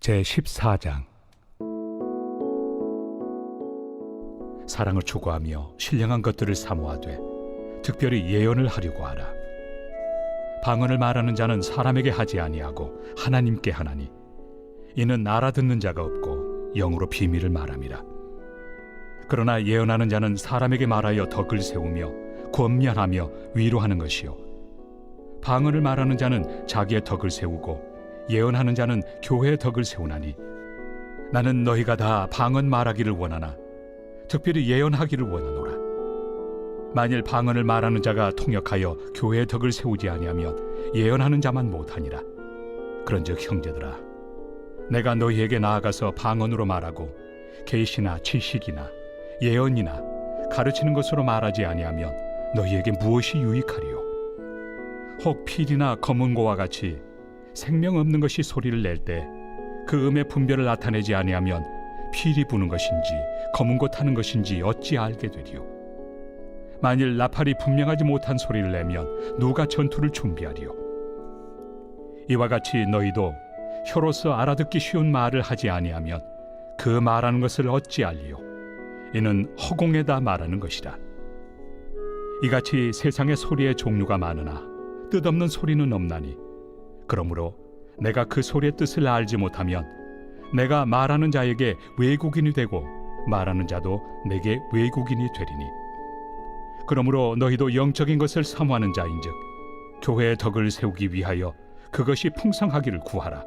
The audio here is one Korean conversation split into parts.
제14장. 사랑을 추구하며 신령한 것들을 사모하되 특별히 예언을 하려고 하라. 방언을 말하는 자는 사람에게 하지 아니하고 하나님께 하나니 이는 알아듣는 자가 없고 영으로 비밀을 말함이라. 그러나 예언하는 자는 사람에게 말하여 덕을 세우며 권면하며 위로하는 것이요, 방언을 말하는 자는 자기의 덕을 세우고 예언하는 자는 교회의 덕을 세우나니 나는 너희가 다 방언 말하기를 원하나 특별히 예언하기를 원하노라. 만일 방언을 말하는 자가 통역하여 교회의 덕을 세우지 아니하면 예언하는 자만 못하니라. 그런즉 형제들아, 내가 너희에게 나아가서 방언으로 말하고 계시나 지식이나 예언이나 가르치는 것으로 말하지 아니하면 너희에게 무엇이 유익하리요? 혹 필이나 검은고와 같이 생명 없는 것이 소리를 낼 때 그 음의 분별을 나타내지 아니하면 필이 부는 것인지 검은고 타는 것인지 어찌 알게 되리요? 만일 나팔이 분명하지 못한 소리를 내면 누가 전투를 준비하리요? 이와 같이 너희도 혀로서 알아듣기 쉬운 말을 하지 아니하면 그 말하는 것을 어찌 알리요? 이는 허공에다 말하는 것이라. 이같이 세상의 소리의 종류가 많으나 뜻없는 소리는 없나니 그러므로 내가 그 소리의 뜻을 알지 못하면 내가 말하는 자에게 외국인이 되고 말하는 자도 내게 외국인이 되리니, 그러므로 너희도 영적인 것을 사모하는 자인즉 교회의 덕을 세우기 위하여 그것이 풍성하기를 구하라.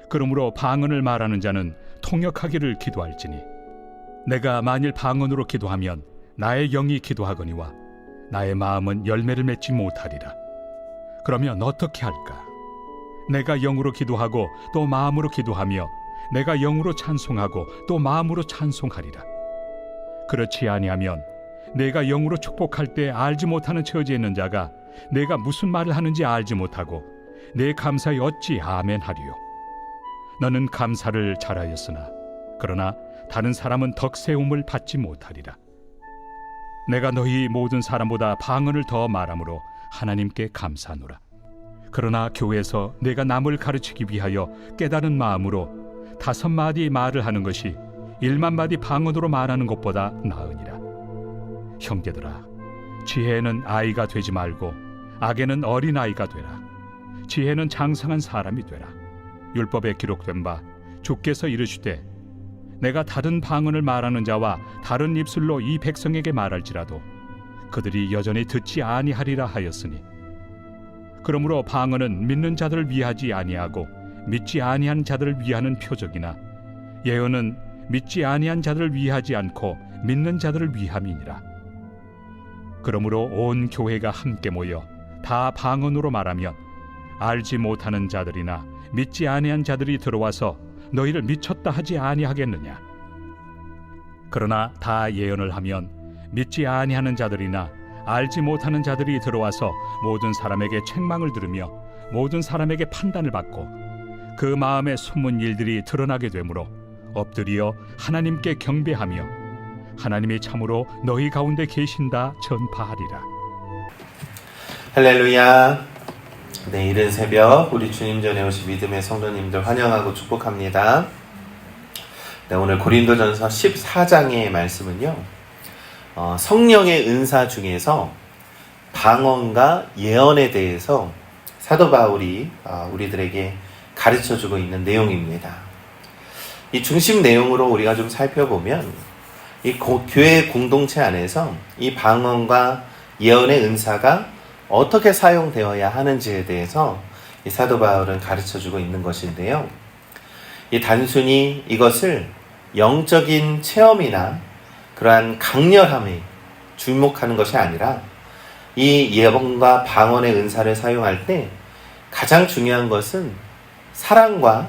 그러므로 방언을 말하는 자는 통역하기를 기도할지니 내가 만일 방언으로 기도하면 나의 영이 기도하거니와 나의 마음은 열매를 맺지 못하리라. 그러면 어떻게 할까? 내가 영으로 기도하고 또 마음으로 기도하며 내가 영으로 찬송하고 또 마음으로 찬송하리라. 그렇지 아니하면 내가 영으로 축복할 때 알지 못하는 처지에 있는 자가 내가 무슨 말을 하는지 알지 못하고 내 감사에 어찌 아멘 하리요? 너는 감사를 잘하였으나 그러나 다른 사람은 덕세움을 받지 못하리라. 내가 너희 모든 사람보다 방언을 더 말함으로 하나님께 감사하노라. 그러나 교회에서 내가 남을 가르치기 위하여 깨달은 마음으로 5마디 말을 하는 것이 1만마디 방언으로 말하는 것보다 나으니라. 형제들아, 지혜는 아이가 되지 말고 악에는 어린아이가 되라. 지혜는 장성한 사람이 되라. 율법에 기록된 바 주께서 이르시되 내가 다른 방언을 말하는 자와 다른 입술로 이 백성에게 말할지라도 그들이 여전히 듣지 아니하리라 하였으니, 그러므로 방언은 믿는 자들을 위하지 아니하고 믿지 아니한 자들을 위하는 표적이나 예언은 믿지 아니한 자들을 위하지 않고 믿는 자들을 위함이니라. 그러므로 온 교회가 함께 모여 다 방언으로 말하면 알지 못하는 자들이나 믿지 아니한 자들이 들어와서 너희를 미쳤다 하지 아니하겠느냐? 그러나 다 예언을 하면 믿지 아니하는 자들이나 알지 못하는 자들이 들어와서 모든 사람에게 책망을 들으며 모든 사람에게 판단을 받고 그 마음에 숨은 일들이 드러나게 되므로 엎드려 하나님께 경배하며 하나님이 참으로 너희 가운데 계신다 전파하리라. 할렐루야. 네, 이른 새벽 우리 주님 전에 오신 믿음의 성도님들 환영하고 축복합니다. 네, 오늘 고린도전서 14장의 말씀은요, 성령의 은사 중에서 방언과 예언에 대해서 사도 바울이 우리들에게 가르쳐주고 있는 내용입니다. 이 중심 내용으로 우리가 좀 살펴보면 이 교회 공동체 안에서 이 방언과 예언의 은사가 어떻게 사용되어야 하는지에 대해서 이 사도 바울은 가르쳐주고 있는 것인데요, 이 단순히 이것을 영적인 체험이나 그러한 강렬함에 주목하는 것이 아니라 이 예언과 방언의 은사를 사용할 때 가장 중요한 것은 사랑과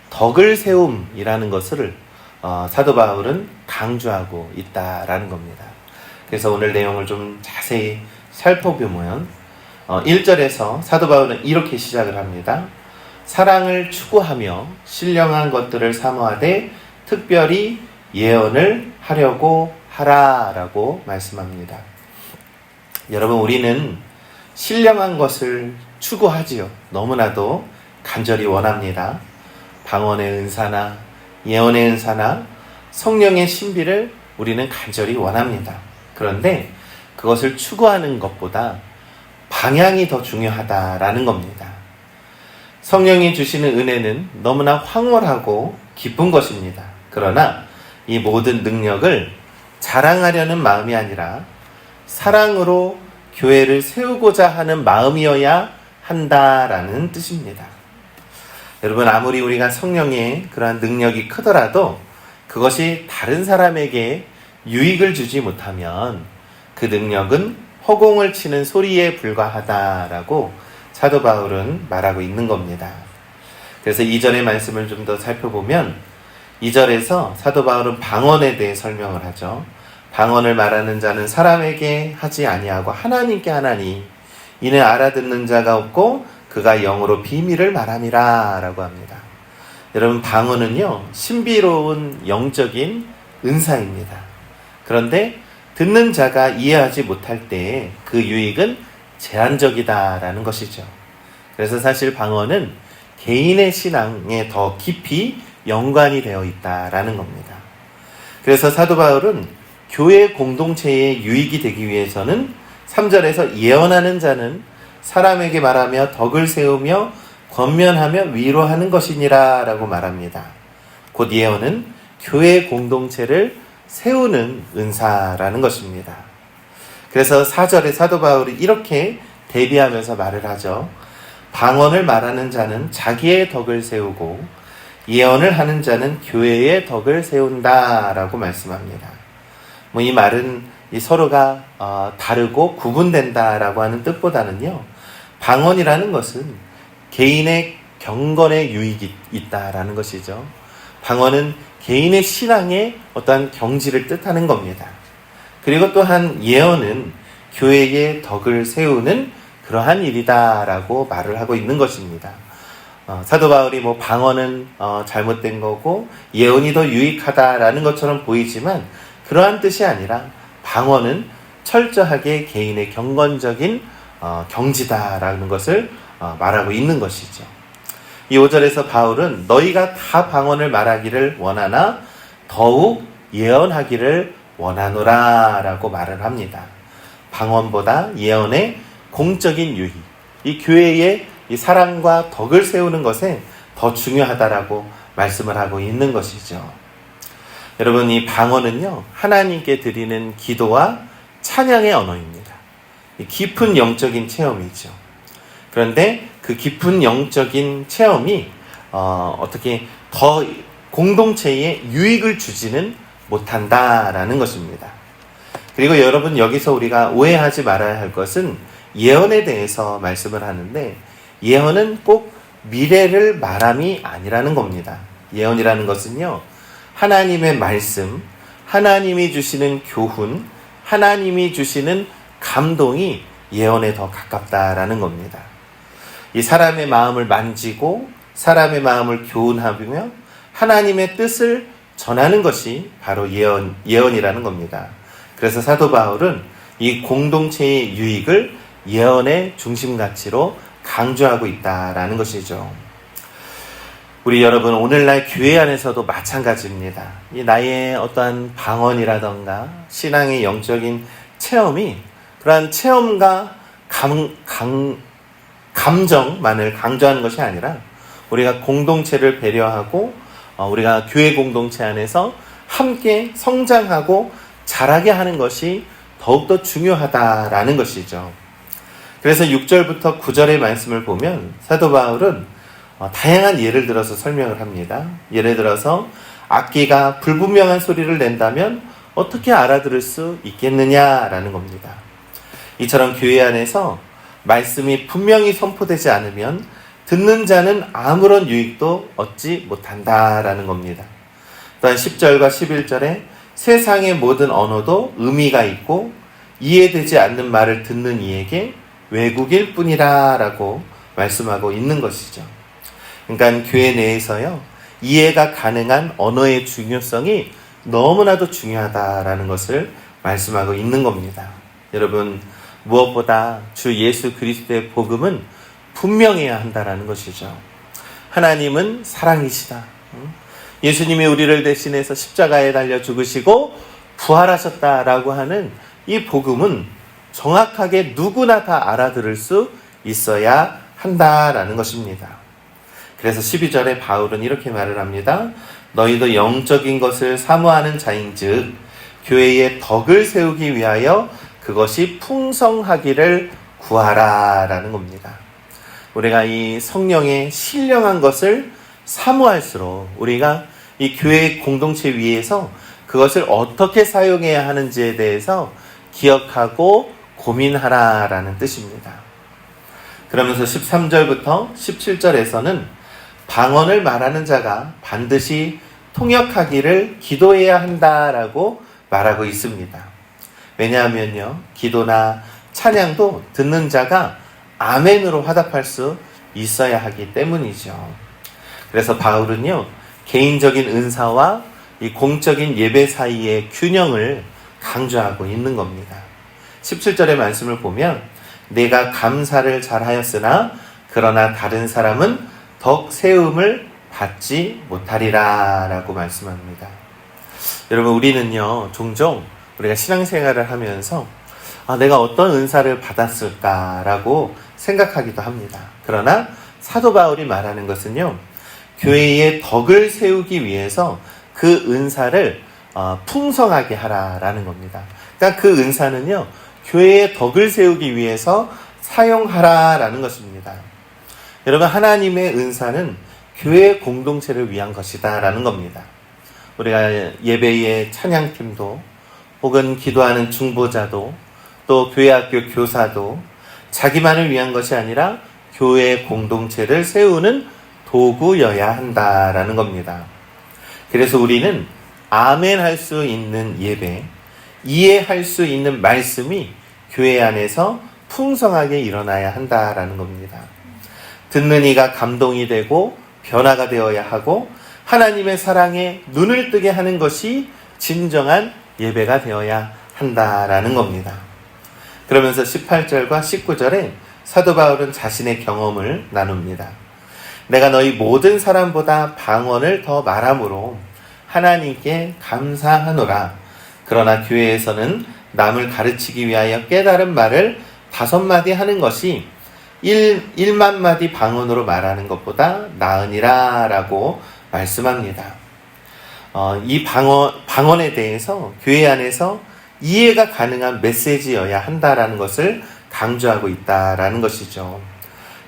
덕을 세움이라는 것을 사도 바울은 강조하고 있다라는 겁니다. 그래서 오늘 내용을 좀 자세히 살펴보면 1절에서 사도 바울은 이렇게 시작을 합니다. 사랑을 추구하며 신령한 것들을 사모하되 특별히 예언을 하려고 하라라고 말씀합니다. 여러분, 우리는 신령한 것을 추구하지요. 너무나도 간절히 원합니다. 방언의 은사나 예언의 은사나 성령의 신비를 우리는 간절히 원합니다. 그런데 그것을 추구하는 것보다 방향이 더 중요하다라는 겁니다. 성령이 주시는 은혜는 너무나 황홀하고 기쁜 것입니다. 그러나 이 모든 능력을 자랑하려는 마음이 아니라 사랑으로 교회를 세우고자 하는 마음이어야 한다라는 뜻입니다. 여러분, 아무리 우리가 성령의 그러한 능력이 크더라도 그것이 다른 사람에게 유익을 주지 못하면 그 능력은 허공을 치는 소리에 불과하다라고 사도 바울은 말하고 있는 겁니다. 그래서 2절의 말씀을 좀 더 살펴보면 2절에서 사도 바울은 방언에 대해 설명을 하죠. 방언을 말하는 자는 사람에게 하지 아니하고 하나님께 하나니 이는 알아듣는 자가 없고 그가 영으로 비밀을 말함이라 라고 합니다. 여러분, 방언은요 신비로운 영적인 은사입니다. 그런데 듣는 자가 이해하지 못할 때 그 유익은 제한적이다라는 것이죠. 그래서 사실 방언은 개인의 신앙에 더 깊이 연관이 되어 있다라는 겁니다. 그래서 사도 바울은 교회 공동체의 유익이 되기 위해서는 3절에서 예언하는 자는 사람에게 말하며 덕을 세우며 권면하며 위로하는 것이니라 라고 말합니다. 곧 예언은 교회 공동체를 세우는 은사라는 것입니다. 그래서 4절에 사도 바울이 이렇게 대비하면서 말을 하죠. 방언을 말하는 자는 자기의 덕을 세우고 예언을 하는 자는 교회의 덕을 세운다라고 말씀합니다. 이 말은 서로가 다르고 구분된다라고 하는 뜻보다는요, 방언이라는 것은 개인의 경건에 유익이 있다라는 것이죠. 방언은 개인의 신앙의 어떠한 경지를 뜻하는 겁니다. 그리고 또한 예언은 교회의 덕을 세우는 그러한 일이다라고 말을 하고 있는 것입니다. 사도 바울이 방언은 잘못된 거고 예언이 더 유익하다라는 것처럼 보이지만 그러한 뜻이 아니라 방언은 철저하게 개인의 경건적인 경지다라는 것을 말하고 있는 것이죠. 이 5절에서 바울은 너희가 다 방언을 말하기를 원하나 더욱 예언하기를 원하노라 라고 말을 합니다. 방언보다 예언의 공적인 유익, 이 교회의 이 사랑과 덕을 세우는 것에 더 중요하다라고 말씀을 하고 있는 것이죠. 여러분, 이 방언은요 하나님께 드리는 기도와 찬양의 언어입니다. 깊은 영적인 체험이죠. 그런데 그 깊은 영적인 체험이 어떻게 더 공동체에 유익을 주지는 못한다라는 것입니다. 그리고 여러분, 여기서 우리가 오해하지 말아야 할 것은 예언에 대해서 말씀을 하는데 예언은 꼭 미래를 말함이 아니라는 겁니다. 예언이라는 것은요 하나님의 말씀, 하나님이 주시는 교훈, 하나님이 주시는 감동이 예언에 더 가깝다라는 겁니다. 이 사람의 마음을 만지고 사람의 마음을 교훈하며 하나님의 뜻을 전하는 것이 바로 예언이라는 겁니다. 그래서 사도 바울은 이 공동체의 유익을 예언의 중심 가치로 강조하고 있다라는 것이죠. 우리 여러분, 오늘날 교회 안에서도 마찬가지입니다. 이 나의 어떠한 방언이라던가 신앙의 영적인 체험이 그러한 체험과 감정만을 강조하는 것이 아니라 우리가 공동체를 배려하고 우리가 교회 공동체 안에서 함께 성장하고 자라게 하는 것이 더욱더 중요하다라는 것이죠. 그래서 6절부터 9절의 말씀을 보면 사도 바울은 다양한 예를 들어서 설명을 합니다. 예를 들어서 악기가 불분명한 소리를 낸다면 어떻게 알아들을 수 있겠느냐라는 겁니다. 이처럼 교회 안에서 말씀이 분명히 선포되지 않으면 듣는 자는 아무런 유익도 얻지 못한다라는 겁니다. 또한 10절과 11절에 세상의 모든 언어도 의미가 있고 이해되지 않는 말을 듣는 이에게 외국일 뿐이라 라고 말씀하고 있는 것이죠. 그러니까 교회 내에서요 이해가 가능한 언어의 중요성이 너무나도 중요하다라는 것을 말씀하고 있는 겁니다. 여러분, 무엇보다 주 예수 그리스도의 복음은 분명해야 한다라는 것이죠. 하나님은 사랑이시다. 예수님이 우리를 대신해서 십자가에 달려 죽으시고 부활하셨다라고 하는 이 복음은 정확하게 누구나 다 알아들을 수 있어야 한다라는 것입니다. 그래서 12절에 바울은 이렇게 말을 합니다. 너희도 영적인 것을 사모하는 자인즉 교회의 덕을 세우기 위하여 그것이 풍성하기를 구하라 라는 겁니다. 우리가 이 성령의 신령한 것을 사모할수록 우리가 이 교회 공동체 위에서 그것을 어떻게 사용해야 하는지에 대해서 기억하고 고민하라라는 뜻입니다. 그러면서 13절부터 17절에서는 방언을 말하는 자가 반드시 통역하기를 기도해야 한다라고 말하고 있습니다. 왜냐하면요, 기도나 찬양도 듣는 자가 아멘으로 화답할 수 있어야 하기 때문이죠. 그래서 바울은요, 개인적인 은사와 이 공적인 예배 사이의 균형을 강조하고 있는 겁니다. 17절의 말씀을 보면 내가 감사를 잘하였으나 그러나 다른 사람은 덕 세움을 받지 못하리라 라고 말씀합니다. 여러분, 우리는요, 종종 우리가 신앙생활을 하면서 내가 어떤 은사를 받았을까라고 생각하기도 합니다. 그러나 사도 바울이 말하는 것은요, 교회의 덕을 세우기 위해서 그 은사를 풍성하게 하라라는 겁니다. 그러니까 그 은사는요, 교회의 덕을 세우기 위해서 사용하라라는 것입니다. 여러분, 하나님의 은사는 교회 공동체를 위한 것이다라는 겁니다. 우리가 예배의 찬양팀도 혹은 기도하는 중보자도 또 교회학교 교사도 자기만을 위한 것이 아니라 교회 공동체를 세우는 도구여야 한다라는 겁니다. 그래서 우리는 아멘 할 수 있는 예배, 이해할 수 있는 말씀이 교회 안에서 풍성하게 일어나야 한다라는 겁니다. 듣는 이가 감동이 되고 변화가 되어야 하고 하나님의 사랑에 눈을 뜨게 하는 것이 진정한 예배가 되어야 한다라는 겁니다. 그러면서 18절과 19절에 사도 바울은 자신의 경험을 나눕니다. 내가 너희 모든 사람보다 방언을 더 말함으로 하나님께 감사하노라. 그러나 교회에서는 남을 가르치기 위하여 깨달은 말을 5마디 하는 것이 1만 마디 방언으로 말하는 것보다 나으니라 라고 말씀합니다. 이 방언에 대해서 교회 안에서 이해가 가능한 메시지여야 한다라는 것을 강조하고 있다라는 것이죠.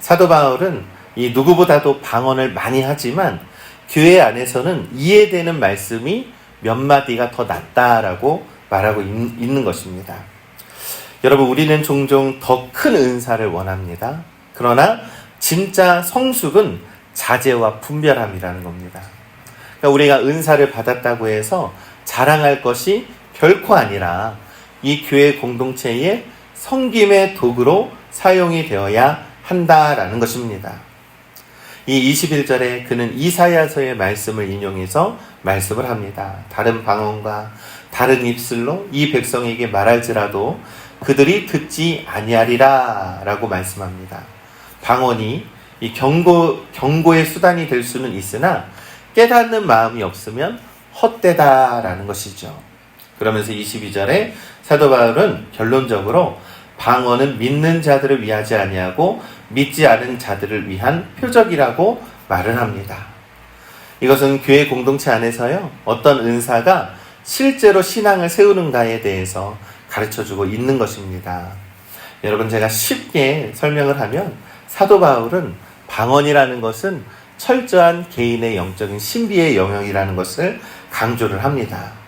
사도 바울은 이 누구보다도 방언을 많이 하지만 교회 안에서는 이해되는 말씀이 몇 마디가 더 낫다라고 말하고 있는 것입니다. 여러분, 우리는 종종 더 큰 은사를 원합니다. 그러나 진짜 성숙은 자제와 분별함이라는 겁니다. 그러니까 우리가 은사를 받았다고 해서 자랑할 것이 결코 아니라 이 교회 공동체의 섬김의 도구로 사용이 되어야 한다라는 것입니다. 이 21절에 그는 이사야서의 말씀을 인용해서 말씀을 합니다. 다른 방언과 다른 입술로 이 백성에게 말할지라도 그들이 듣지 아니하리라 라고 말씀합니다. 방언이 이 경고의 수단이 될 수는 있으나 깨닫는 마음이 없으면 헛되다라는 것이죠. 그러면서 22절에 사도 바울은 결론적으로 방언은 믿는 자들을 위하지 아니하고 믿지 않은 자들을 위한 표적이라고 말을 합니다. 이것은 교회 공동체 안에서요, 어떤 은사가 실제로 신앙을 세우는가에 대해서 가르쳐주고 있는 것입니다. 여러분, 제가 쉽게 설명을 하면 사도 바울은 방언이라는 것은 철저한 개인의 영적인 신비의 영역이라는 것을 강조를 합니다.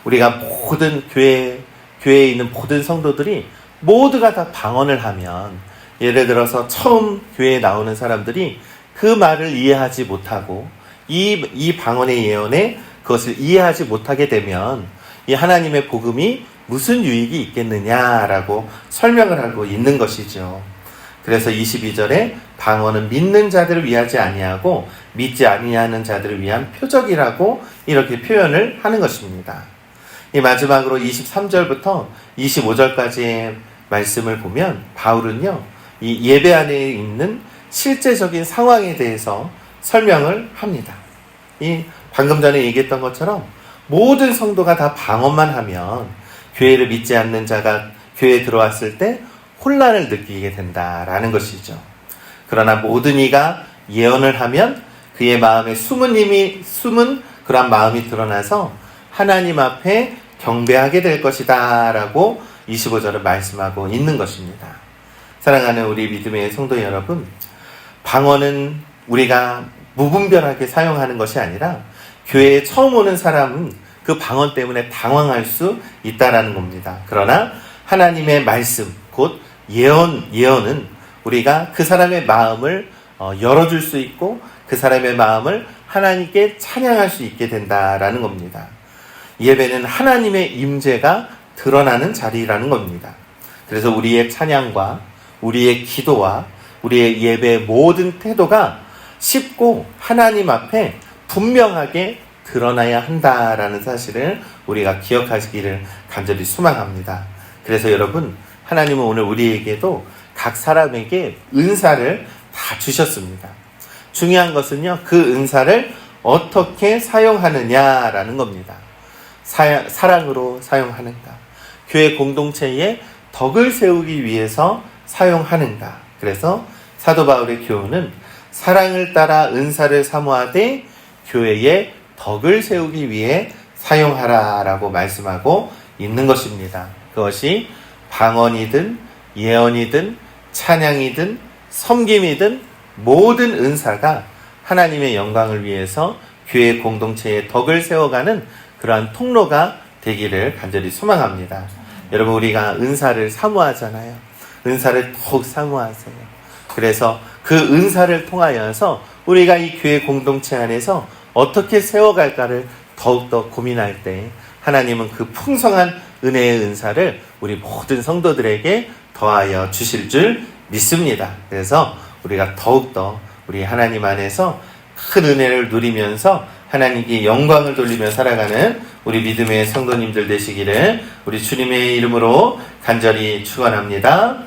우리가 모든 교회에 있는 모든 성도들이 모두가 다 방언을 하면, 예를 들어서 처음 교회에 나오는 사람들이 그 말을 이해하지 못하고 이 방언의 예언에 그것을 이해하지 못하게 되면 이 하나님의 복음이 무슨 유익이 있겠느냐라고 설명을 하고 있는 것이죠. 그래서 22절에 방언은 믿는 자들을 위하지 아니하고 믿지 아니하는 자들을 위한 표적이라고 이렇게 표현을 하는 것입니다. 이 마지막으로 23절부터 25절까지의 말씀을 보면 바울은요, 이 예배 안에 있는 실제적인 상황에 대해서 설명을 합니다. 이 방금 전에 얘기했던 것처럼 모든 성도가 다 방언만 하면 교회를 믿지 않는 자가 교회에 들어왔을 때 혼란을 느끼게 된다라는 것이죠. 그러나 모든 이가 예언을 하면 그의 마음에 숨은 그러한 마음이 드러나서 하나님 앞에 경배하게 될 것이다 라고 25절을 말씀하고 있는 것입니다. 사랑하는 우리 믿음의 성도 여러분, 방언은 우리가 무분별하게 사용하는 것이 아니라 교회에 처음 오는 사람은 그 방언 때문에 당황할 수 있다라는 겁니다. 그러나 하나님의 말씀, 곧 예언은 우리가 그 사람의 마음을 열어줄 수 있고 그 사람의 마음을 하나님께 찬양할 수 있게 된다라는 겁니다. 예배는 하나님의 임재가 드러나는 자리라는 겁니다. 그래서 우리의 찬양과 우리의 기도와 우리의 예배의 모든 태도가 쉽고 하나님 앞에 분명하게 드러나야 한다라는 사실을 우리가 기억하시기를 간절히 소망합니다. 그래서 여러분, 하나님은 오늘 우리에게도 각 사람에게 은사를 다 주셨습니다. 중요한 것은요, 그 은사를 어떻게 사용하느냐라는 겁니다. 사랑으로 사용하는가? 교회 공동체에 덕을 세우기 위해서 사용하는가? 그래서 사도 바울의 교훈은 사랑을 따라 은사를 사모하되 교회에 덕을 세우기 위해 사용하라라고 말씀하고 있는 것입니다. 그것이 방언이든 예언이든 찬양이든 섬김이든 모든 은사가 하나님의 영광을 위해서 교회 공동체의 덕을 세워가는 그러한 통로가 되기를 간절히 소망합니다. 여러분, 우리가 은사를 사모하잖아요. 은사를 더욱 사모하세요. 그래서 그 은사를 통하여서 우리가 이 교회 공동체 안에서 어떻게 세워갈까를 더욱더 고민할 때 하나님은 그 풍성한 은혜의 은사를 우리 모든 성도들에게 더하여 주실 줄 믿습니다. 그래서 우리가 더욱더 우리 하나님 안에서 큰 은혜를 누리면서 하나님께 영광을 돌리며 살아가는 우리 믿음의 성도님들 되시기를 우리 주님의 이름으로 간절히 축원합니다.